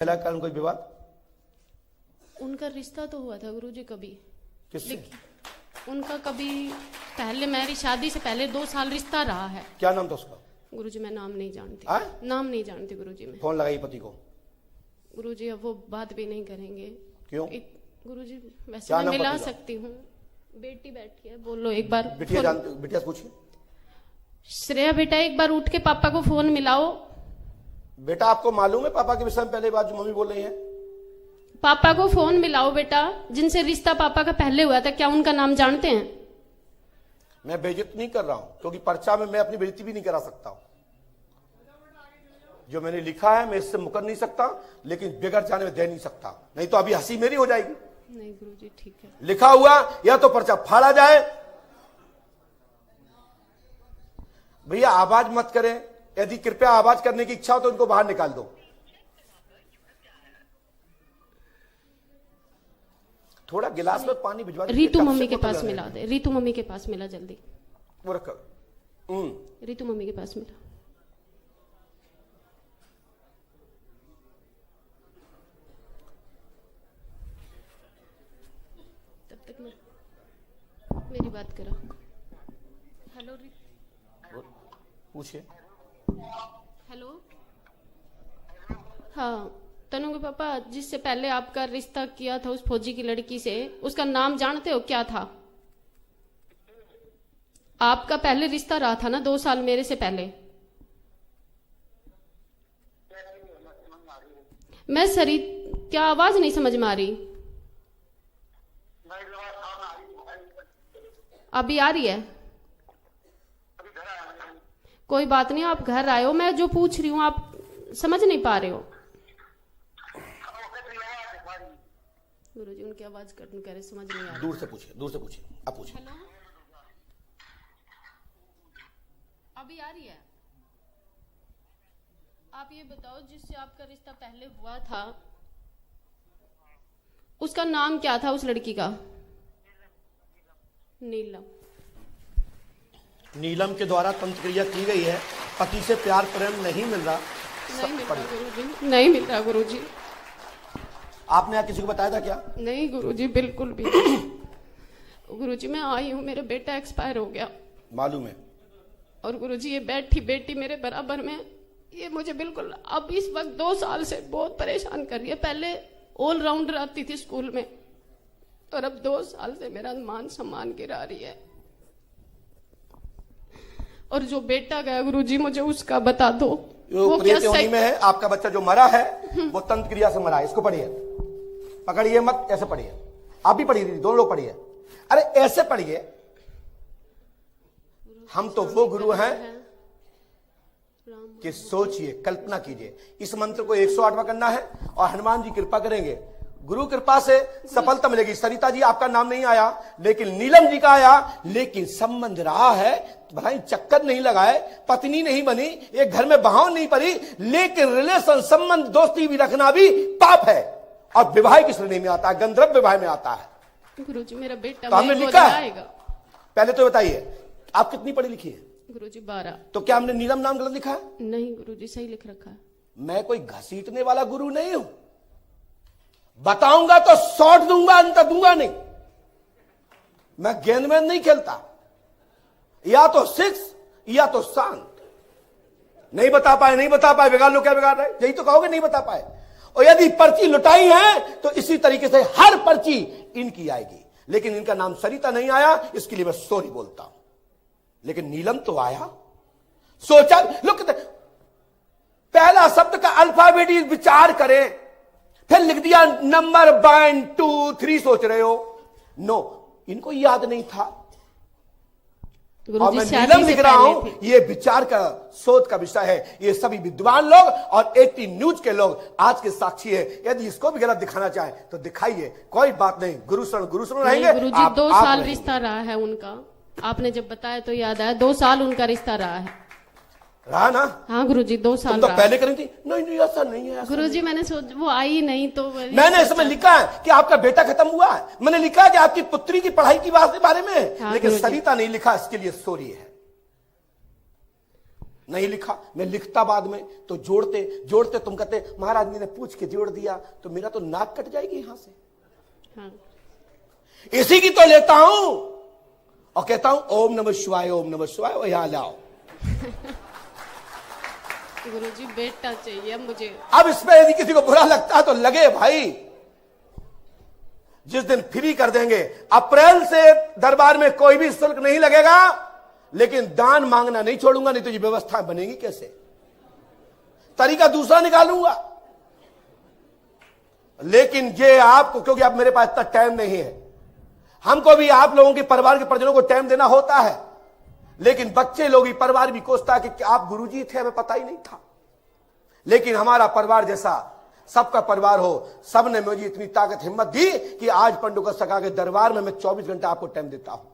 पहला कारण कोई विवाद? उनका रिश्ता तो हुआ था गुरुजी कभी, किससे? उनका कभी पहले, मेरी शादी से पहले 2 साल रिश्ता रहा है। क्या नाम था उसका? गुरुजी मैं नाम नहीं जानती। नाम नहीं जानती गुरुजी मैं। फोन लगाइए पति को। गुरुजी अब वो बात भी नहीं करेंगे। क्यों? गुरुजी वैसे मैं मिला सकती हूँ। बेटी बैठी है, बोलो एक बार। बिटिया से पूछिए। श्रेया बेटा एक बार उठ के पापा को फोन मिलाओ। बेटा आपको मालूम है पापा के विषय में पहले बात जो मम्मी बोल रही है? पापा को फोन मिलाओ बेटा, जिनसे रिश्ता पापा का पहले हुआ था, क्या उनका नाम जानते हैं? मैं बेइज्जत नहीं कर रहा हूं, क्योंकि पर्चा में मैं अपनी बेइज्जती भी नहीं करा सकता हूं। जो मैंने लिखा है मैं इससे मुकर नहीं सकता, लेकिन बेगर जाने में दे नहीं सकता, नहीं तो अभी हंसी मेरी हो जाएगी। नहीं गुरुजी ठीक है। लिखा हुआ या तो पर्चा फाड़ा जाए। भैया आवाज मत करें, यदि कृपया आवाज करने की इच्छा हो तो उनको बाहर निकाल दो। थोड़ा गिलास में पानी भिजवा दो। रीतू मम्मी के पास मिला दे, रीतू मम्मी के पास मिला जल्दी। वो रखो। रीतू मम्मी के पास मिला। तब तक मेरी बात करो। हेलो पूछिए। हेलो हाँ, तनु के पापा, जिससे पहले आपका रिश्ता किया था उस फौजी की लड़की से, उसका नाम जानते हो क्या था? आपका पहले रिश्ता रहा था ना 2 साल मेरे से पहले। मैं सरी, क्या आवाज नहीं समझ में आ रही? अभी आ रही है? कोई बात नहीं, आप घर आए हो, मैं जो पूछ रही हूँ आप समझ नहीं पा रहे हो। गुरुजी उनकी आवाज कट कह रहे, समझ नहीं आ रही। दूर से पूछिए, दूर से पूछिए, आप पूछिए। हेलो अभी आ रही है? आप ये बताओ, जिससे आपका रिश्ता पहले हुआ था उसका नाम क्या था उस लड़की का? नीलम। नीलम के द्वारा तंत्र क्रिया की गई है। पति से प्यार प्रेम नहीं मिल रहा। नहीं मिल रहा गुरुजी, नहीं मिल रहा गुरुजी। आपने यहाँ किसी को बताया था क्या? नहीं गुरुजी, बिल्कुल भी नहीं। गुरुजी मैं आई हूँ, मेरा बेटा एक्सपायर हो गया। मालूम है। और गुरुजी ये बैठी बेटी मेरे बराबर में, ये मुझे बिल्कुल अब इस वक्त 2 साल से बहुत परेशान कर रही है। पहले ऑलराउंडर आती थी स्कूल में, और अब 2 साल से मेरा मान सम्मान गिरा रही है। और जो बेटा गया गुरुजी, मुझे उसका बता दो। वो क्या सही में है? आपका बच्चा जो मरा है वो तंत्र क्रिया से मरा है। इसको पढ़िए, पकड़िए मत, ऐसे पढ़िए। आप भी पढ़िए, दोनों लोग पढ़िए। अरे ऐसे पढ़िए। हम तो वो गुरु हैं कि सोचिए, कल्पना कीजिए, इस मंत्र को 108वां करना है और हनुमान जी कृपा करेंगे, गुरु कृपा से सफलता मिलेगी। सरिता जी आपका नाम नहीं आया, लेकिन नीलम जी का आया। लेकिन संबंध रहा है, भाई चक्कर नहीं लगाए, पत्नी नहीं बनी, एक घर में बहाव नहीं पड़ी, लेकिन रिलेशन संबंध दोस्ती भी रखना भी पाप है और विवाह की श्रेणी में आता है, गंधर्व विवाह में आता है। गुरुजी मेरा बेटा तो हमने लिखा है। पहले तो बताइए आप कितनी पढ़ी लिखी है? गुरुजी 12। तो क्या हमने नीलम नाम गलत लिखा है? नहीं गुरुजी, सही लिख रखा है। मैं कोई घसीटने वाला गुरु नहीं हूं। बताऊंगा तो शॉट दूंगा, अंतर दूंगा नहीं। मैं गेंद में नहीं खेलता, या तो 6 या तो शांत। नहीं बता पाए, नहीं बता पाए, बिगाड़ लो। क्या बिगाड़ रहे? यही तो कहोगे, नहीं बता पाए। और यदि पर्ची लुटाई है तो इसी तरीके से हर पर्ची इनकी आएगी। लेकिन इनका नाम सरिता नहीं आया, इसके लिए मैं सॉरी बोलता हूं। लेकिन नीलम तो आया। सोचा, लोग पहला शब्द का अल्फाबेट विचार करें, फिर लिख दिया नंबर 1 2 3। सोच रहे हो? नो, इनको याद नहीं था। और मैं नीलम लिख रहा हूं, ये विचार का शोध का विषय है। ये सभी विद्वान लोग और 18 न्यूज के लोग आज के साक्षी है। यदि इसको भी गलत दिखाना चाहे तो दिखाइए, कोई बात नहीं। गुरु शरण रहेंगे। गुरुजी 2 साल रिश्ता रहा है उनका, आपने जब बताया तो याद आया। 2 साल उनका रिश्ता रहा है। रहा ना? हाँ गुरुजी 2 साल तो पहले करी थी। नहीं ऐसा नहीं है गुरुजी, मैंने सोच वो आई नहीं तो मैंने इसमें लिखा है कि आपका बेटा खत्म हुआ है। मैंने लिखा है कि आपकी पुत्री की पढ़ाई के बारे में, लेकिन सरिता नहीं लिखा। इसके लिए सॉरी है। नहीं लिखा, मैं लिखता बाद में, तो जोड़ते जोड़ते तुम कहते महाराज ने पूछ के जोड़ दिया, तो मेरा तो नाक कट जाएगी यहां से। हाँ। इसी की तो लेता हूं और कहता हूं ओम नमः शिवाय, ओम नमः शिवाय, और यहां लाओ। गुरुजी बेटा चाहिए मुझे। अब इसमें यदि किसी को बुरा लगता है तो लगे भाई, जिस दिन फ्री कर देंगे, अप्रैल से दरबार में कोई भी शुल्क नहीं लगेगा, लेकिन दान मांगना नहीं छोड़ूंगा, नहीं तो ये व्यवस्था बनेगी कैसे? तरीका दूसरा निकालूंगा। लेकिन ये आपको, क्योंकि अब मेरे पास इतना टाइम नहीं है, हमको भी आप लोगों के परिवार के परिजनों को टाइम देना होता है, लेकिन बच्चे लोग ही, परिवार भी कोसता है कि आप गुरुजी थे, हमें पता ही नहीं था। लेकिन हमारा परिवार जैसा सबका परिवार हो, सबने मुझे इतनी ताकत हिम्मत दी कि आज पंडुका सखा के दरबार में मैं 24 घंटा आपको टाइम देता हूं।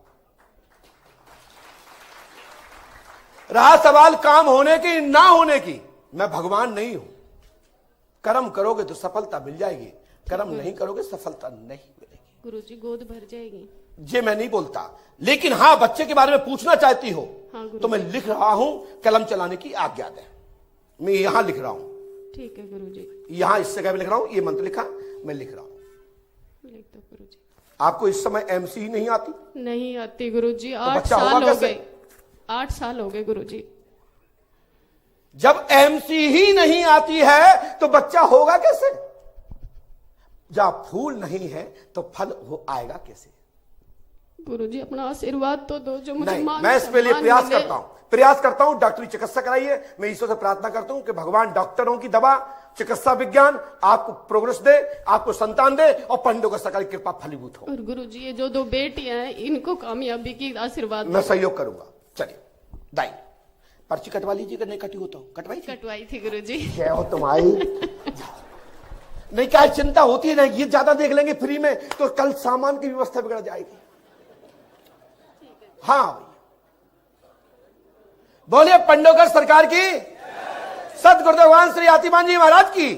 रहा सवाल काम होने की ना होने की, मैं भगवान नहीं हूं। कर्म करोगे तो सफलता मिल जाएगी, कर्म नहीं करोगे सफलता नहीं मिलेगी। गुरुजी गोद भर जाएगी। ये मैं नहीं बोलता, लेकिन हां बच्चे के बारे में पूछना चाहती हो, हाँ, तो मैं लिख रहा हूं, कलम चलाने की आज्ञा दे। मैं यहां लिख रहा हूं, ठीक है गुरुजी। यहां इस जगह में लिख रहा हूं, ये मंत्र लिखा, मैं लिख रहा हूं। लिख दो गुरुजी। आपको इस समय एमसी ही नहीं आती? नहीं आती गुरुजी, 8 बच्चा साल होगा हो कैसे? गए। 8 साल हो गए गुरुजी। जब एमसी ही नहीं आती है तो बच्चा होगा कैसे? जब फूल नहीं है तो फल हो आएगा कैसे? गुरुजी अपना आशीर्वाद तो दो, जो मुझे नहीं, मान मैं इसके लिए सम्मान प्रयास करता हूं, डॉक्टरी चिकित्सा कराइए। मैं ईश्वर से प्रार्थना करता हूं कि भगवान डॉक्टरों की दवा, चिकित्सा विज्ञान आपको प्रोग्रेस दे, आपको संतान दे, और पंडुका सखा की कृपा फलीभूत हो। और गुरुजी ये जो 2 बेटियां हैं, इनको कामयाबी की आशीर्वाद मैं सहयोग करूंगा। चलिए दाई, पर्ची कटवा लीजिएगा, नहीं कटी हो तो कटवाई थी गुरुजी। क्या हो तुम्हारी? नहीं, क्या चिंता होती है ना, ये ज्यादा देख लेंगे फ्री में तो कल सामान की व्यवस्था बिगड़ जाएगी। हाँ, बोलिए पंडोकर सरकार की, सत गुरुदेव भगवान श्री आतिमान जी महाराज की।